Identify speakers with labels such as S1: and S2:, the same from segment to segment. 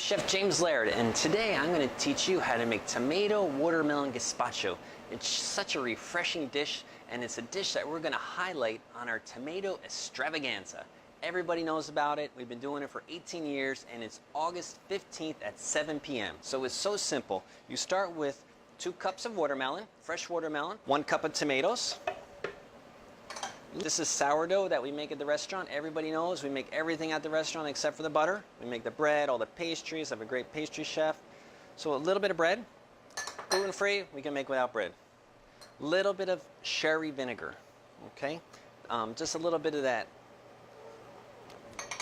S1: Chef James Laird, and today I'm going to teach you how to make tomato watermelon gazpacho. It's such a refreshing dish, and it's a dish that we're going to highlight on our Tomato Extravaganza. Everybody knows about it. We've been doing it for 18 years, and it's August 15th at 7 p.m. So it's so simple. You start with 2 cups of watermelon, fresh watermelon, 1 cup of tomatoes. This is sourdough that we make at the restaurant. Everybody knows we make everything at the restaurant except for the butter. We make the bread, all the pastries. I have a great pastry chef. So a little bit of bread, gluten-free, we can make without bread. Little bit of sherry vinegar, okay? Just a little bit of that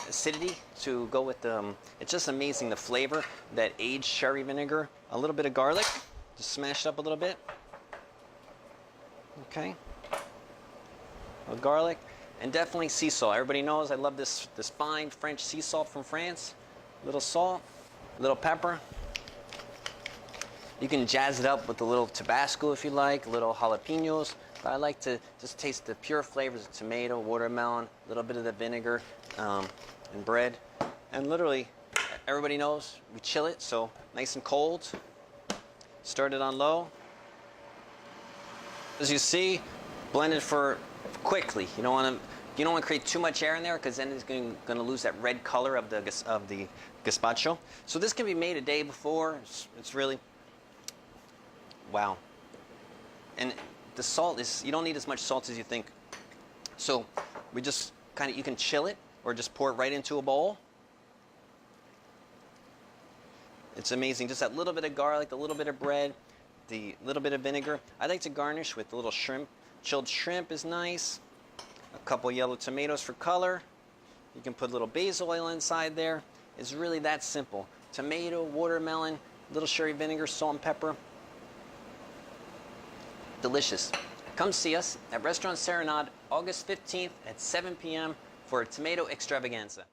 S1: acidity to go with the, it's just amazing the flavor, that aged sherry vinegar. A little bit of garlic, just smash it up a little bit, okay? Garlic, and definitely sea salt. Everybody knows I love this fine French sea salt from France. Little salt, little pepper. You can jazz it up with a little Tabasco if you like, little jalapenos. But I like to just taste the pure flavors of tomato, watermelon, a little bit of the vinegar, and bread. And literally, everybody knows we chill it, so nice and cold. Start it on low. As you see, blend it for quickly. You don't want to create too much air in there, because then it's going to lose that red color of the gazpacho. So this can be made a day before. It's really wow. And the salt is, you don't need as much salt as you think. So we just you can chill it or just pour it right into a bowl. It's amazing. Just that little bit of garlic, a little bit of bread, the little bit of vinegar. I like to garnish with a little shrimp. Chilled shrimp is nice. A couple yellow tomatoes for color. You can put a little basil oil inside there. It's really that simple. Tomato, watermelon, little sherry vinegar, salt and pepper. Delicious. Come see us at Restaurant Serenade August 15th at 7 p.m. for a Tomato Extravaganza.